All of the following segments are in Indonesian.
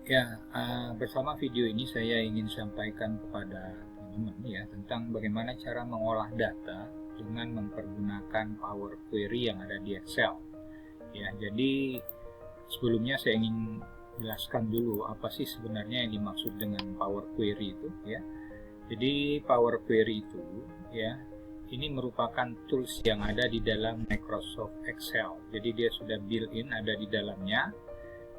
Ya, bersama video ini saya ingin sampaikan kepada teman-teman ya tentang bagaimana cara mengolah data dengan mempergunakan Power Query yang ada di Excel. Ya, jadi sebelumnya saya ingin jelaskan dulu apa sih sebenarnya yang dimaksud dengan Power Query itu ya. Jadi Power Query itu ya ini merupakan tools yang ada di dalam Microsoft Excel. Jadi dia sudah built-in ada di dalamnya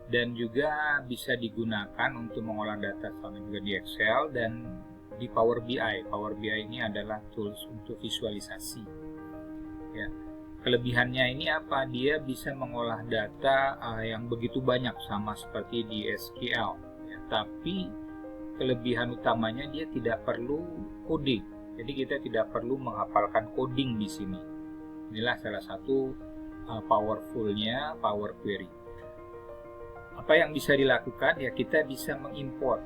dan juga bisa digunakan untuk mengolah data sama juga di Excel dan di Power BI. Power BI ini adalah tools untuk visualisasi. Ya. Kelebihannya ini apa? Dia bisa mengolah data yang begitu banyak sama seperti di SQL. Ya. Tapi kelebihan utamanya dia tidak perlu coding. Jadi kita tidak perlu menghafalkan coding di sini. Inilah salah satu powerfulnya Power Query. Apa yang bisa dilakukan ya, kita bisa mengimport.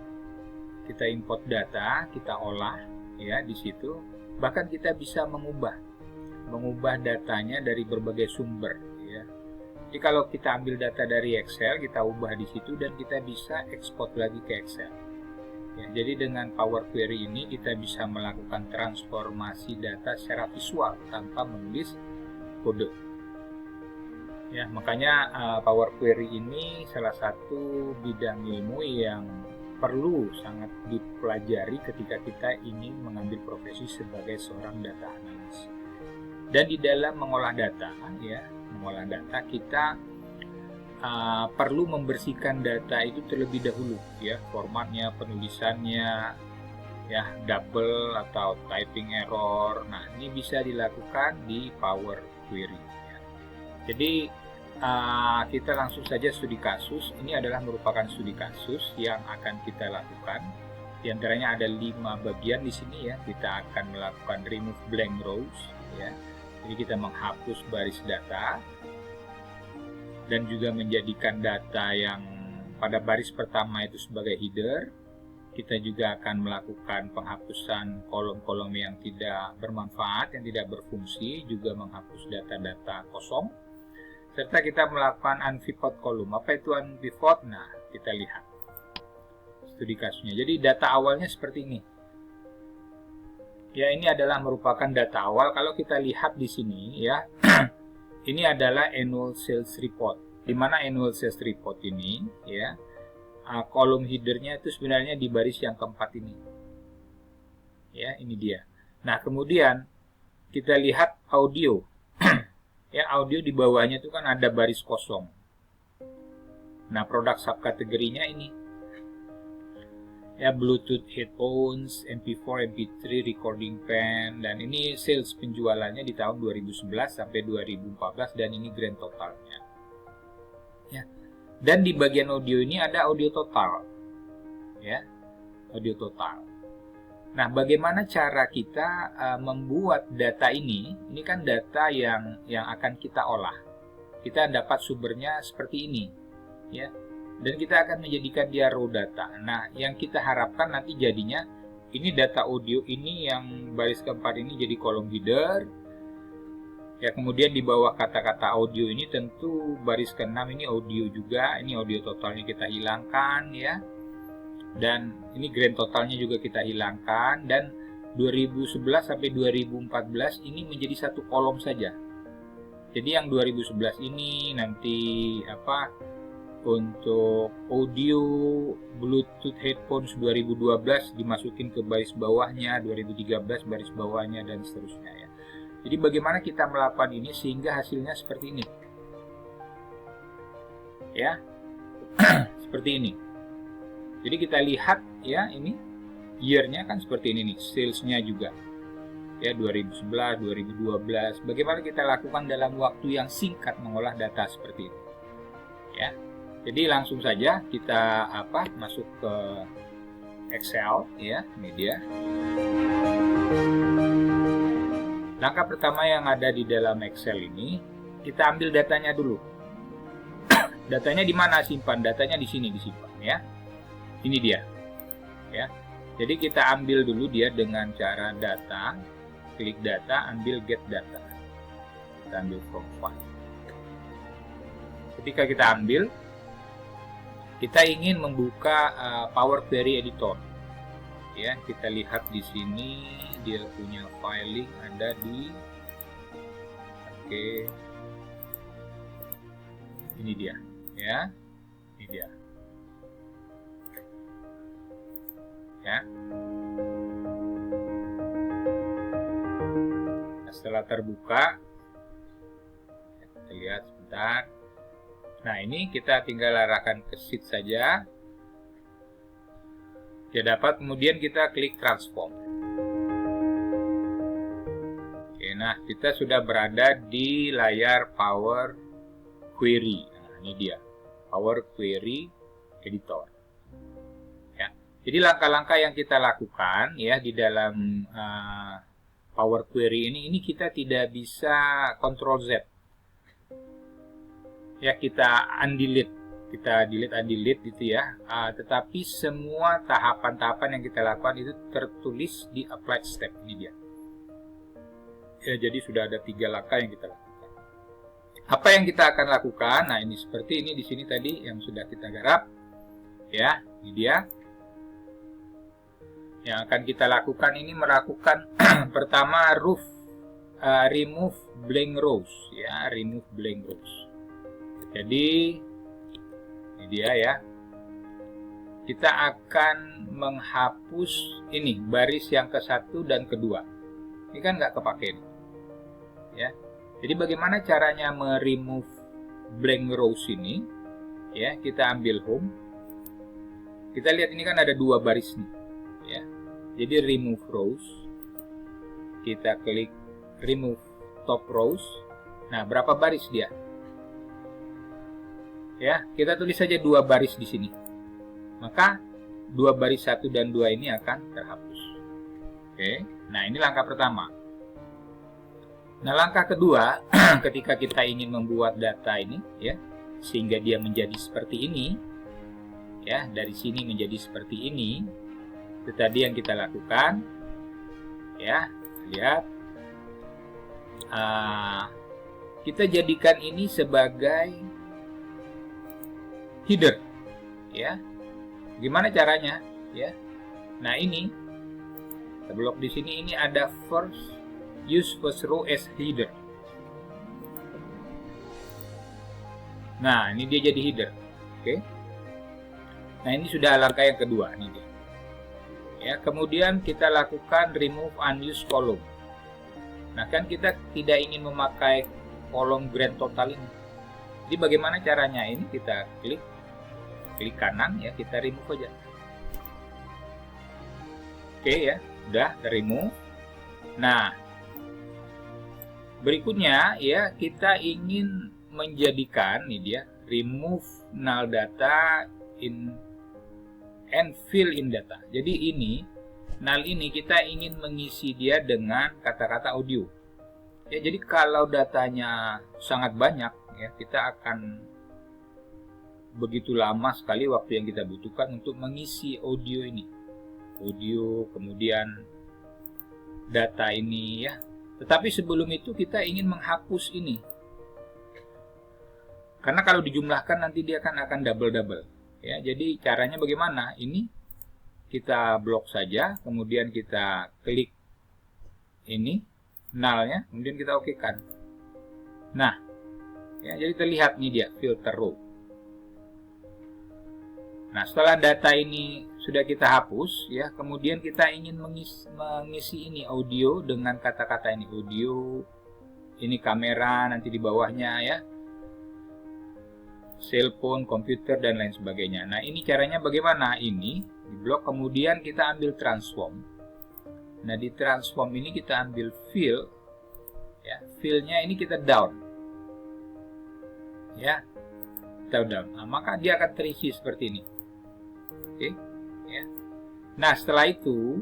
Kita import data, kita olah ya di situ. Bahkan kita bisa mengubah datanya dari berbagai sumber ya. Jadi kalau kita ambil data dari Excel, kita ubah di situ dan kita bisa ekspor lagi ke Excel. Ya, jadi dengan Power Query ini kita bisa melakukan transformasi data secara visual tanpa menulis kode. Ya, makanya Power Query ini salah satu bidang ilmu yang perlu sangat dipelajari ketika kita ingin mengambil profesi sebagai seorang data analis. Dan di dalam mengolah data, kita perlu membersihkan data itu terlebih dahulu, ya, formatnya, penulisannya, ya, double atau typing error. Nah, ini bisa dilakukan di Power Query. Ya. Jadi kita langsung saja studi kasus. Ini adalah merupakan studi kasus yang akan kita lakukan. Di antaranya ada 5 bagian di sini ya. Kita akan melakukan remove blank rows ya. Jadi kita menghapus baris data dan juga menjadikan data yang pada baris pertama itu sebagai header. Kita juga akan melakukan penghapusan kolom-kolom yang tidak bermanfaat, yang tidak berfungsi, juga menghapus data-data kosong. Serta kita melakukan unpivot column. Apa itu unpivot? Nah, kita lihat studi kasusnya. Jadi data awalnya seperti ini. Ya, ini adalah merupakan data awal. Kalau kita lihat di sini ya, ini adalah annual sales report. Di mana annual sales report ini ya, kolom headernya itu sebenarnya di baris yang keempat ini. Ya, ini dia. Nah, kemudian kita lihat audio. Ya, audio di bawahnya itu kan ada baris kosong. Nah, produk subkategorinya ini. Ya, Bluetooth headphones, MP4, MP3, recording pen, dan ini sales penjualannya di tahun 2011 sampai 2014 dan ini grand totalnya. Ya. Dan di bagian audio ini ada audio total. Ya. Audio total. Nah, bagaimana cara kita membuat data ini? Ini kan data yang akan kita olah. Kita dapat sumbernya seperti ini, ya. Dan kita akan menjadikan dia raw data. Nah, yang kita harapkan nanti jadinya ini data audio ini yang baris keempat ini jadi kolom header. Ya, kemudian di bawah kata-kata audio ini tentu baris keenam ini audio juga. Ini audio totalnya kita hilangkan, ya. Dan ini grand totalnya juga kita hilangkan, dan 2011 sampai 2014 ini menjadi satu kolom saja. Jadi yang 2011 ini nanti untuk audio Bluetooth headphones 2012 dimasukin ke baris bawahnya, 2013 baris bawahnya, dan seterusnya ya. Jadi bagaimana kita melakukan ini sehingga hasilnya seperti ini ya. Seperti ini. Jadi kita lihat ya, ini year-nya kan seperti ini nih, sales-nya juga. Ya, 2011, 2012. Bagaimana kita lakukan dalam waktu yang singkat mengolah data seperti itu. Ya. Jadi langsung saja kita masuk ke Excel ya, media. Langkah pertama yang ada di dalam Excel ini, kita ambil datanya dulu. Datanya di mana simpan? Datanya di sini disimpan ya. Ini dia, ya. Jadi kita ambil dulu dia dengan cara data, klik data, ambil get data. Kita ambil from file. Ketika kita ambil, kita ingin membuka Power Query Editor. Ya, kita lihat di sini dia punya filing ada di ini dia, ya. Ini dia. Ya. Nah, setelah terbuka, kita lihat sebentar. Nah, ini kita tinggal arahkan ke sheet saja. Ya, dapat kemudian kita klik transform. Oke, nah kita sudah berada di layar Power Query. Nah, ini dia, Power Query Editor. Ya, jadi langkah-langkah yang kita lakukan ya di dalam Power Query ini kita tidak bisa Ctrl Z. Ya, kita undelete, kita delete gitu ya. Tetapi semua tahapan-tahapan yang kita lakukan itu tertulis di applied step. Ini dia. Ya, jadi sudah ada 3 langkah yang kita lakukan. Apa yang kita akan lakukan? Nah, ini seperti ini di sini tadi yang sudah kita garap. Ya, ini dia. Yang akan kita lakukan ini melakukan pertama remove blank rows ya, remove blank rows. Jadi ini dia ya. Kita akan menghapus ini baris yang ke-1 dan kedua. Ini kan nggak kepake nih. Ya. Jadi bagaimana caranya meremove blank rows ini? Ya, kita ambil home. Kita lihat ini kan ada 2 baris nih. Ya. Jadi remove rows. Kita klik remove top rows. Nah, berapa baris dia? Ya, kita tulis saja 2 baris di sini. Maka 2 baris 1 dan 2 ini akan terhapus. Oke. Nah, ini langkah pertama. Nah, langkah kedua, ketika kita ingin membuat data ini ya, sehingga dia menjadi seperti ini, ya, dari sini menjadi seperti ini, itu tadi yang kita lakukan. Ya, lihat. Kita jadikan ini sebagai header, ya. Gimana caranya, ya? Nah, ini blok di sini ini ada use first row as header. Nah, ini dia jadi header, oke? Nah, ini sudah langkah yang kedua, ini dia. Ya, kemudian kita lakukan remove unused column. Nah, kan kita tidak ingin memakai kolom grand total ini. Jadi bagaimana caranya? Ini kita klik kanan ya, kita remove aja. Oke ya, udah remove. Nah, berikutnya ya, kita ingin menjadikan nih dia remove null data in and fill in data. Jadi ini null ini kita ingin mengisi dia dengan kata-kata audio. Ya, jadi kalau datanya sangat banyak ya, kita akan begitu lama sekali waktu yang kita butuhkan untuk mengisi audio ini. Audio, kemudian data ini ya. Tetapi sebelum itu kita ingin menghapus ini. Karena kalau dijumlahkan nanti dia akan double-double. Ya, jadi caranya bagaimana? Ini kita blok saja, kemudian kita klik ini null-nya, kemudian kita oke-kan. Nah, ya, jadi terlihat nih dia filter row. Nah, setelah data ini sudah kita hapus, ya, kemudian kita ingin mengisi ini audio dengan kata-kata ini audio, ini kamera nanti di bawahnya ya, cellphone, komputer dan lain sebagainya. Nah, ini caranya bagaimana? Ini di blok, kemudian kita ambil transform. Nah, di transform ini kita ambil fill, ya, fill-nya ini kita down, ya, kita down. Nah, maka dia akan terisi seperti ini. Oke, ya. Nah, setelah itu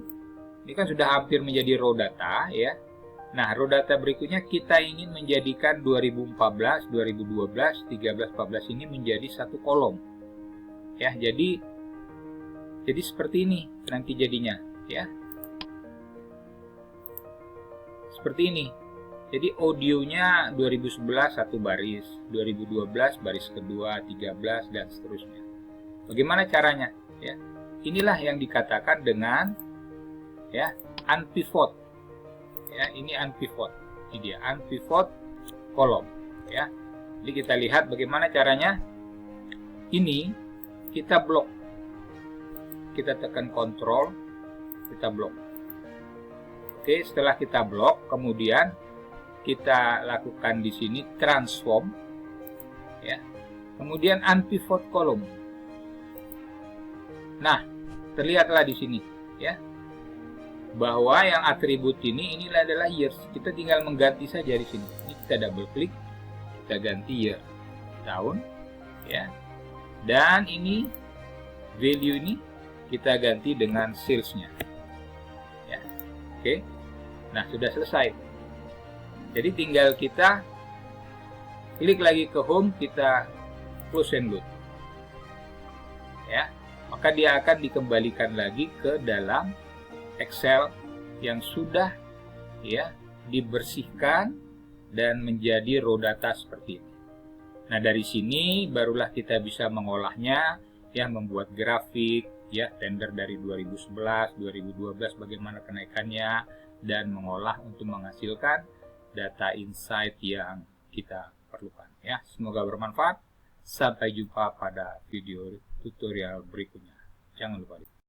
ini kan sudah hampir menjadi raw data ya. Nah, raw data berikutnya kita ingin menjadikan 2014, 2012, 13, 14 ini menjadi satu kolom. Ya, jadi seperti ini nanti jadinya, ya. Seperti ini. Jadi audionya 2011 satu baris, 2012 baris kedua, 13 dan seterusnya. Bagaimana caranya? Ya, inilah yang dikatakan dengan ya unpivot. Ya, ini unpivot. Ini dia unpivot kolom. Ya, jadi kita lihat bagaimana caranya. Ini kita blok. Kita tekan Ctrl, kita blok. Oke, setelah kita blok, kemudian kita lakukan di sini transform. Ya, kemudian unpivot kolom. Nah, terlihatlah di sini, ya, bahwa yang atribut ini adalah years. Kita tinggal mengganti saja di sini. Ini kita double klik, kita ganti year, tahun, ya. Dan ini value ini kita ganti dengan salesnya, ya. Oke. Nah, sudah selesai. Jadi tinggal kita klik lagi ke home, kita close and load, ya. Maka dia akan dikembalikan lagi ke dalam Excel yang sudah ya dibersihkan dan menjadi raw data seperti ini. Nah, dari sini barulah kita bisa mengolahnya, ya, membuat grafik, ya, tender dari 2011, 2012 bagaimana kenaikannya, dan mengolah untuk menghasilkan data insight yang kita perlukan, ya. Semoga bermanfaat. Sampai jumpa pada video tutorial berikutnya. Jangan lupa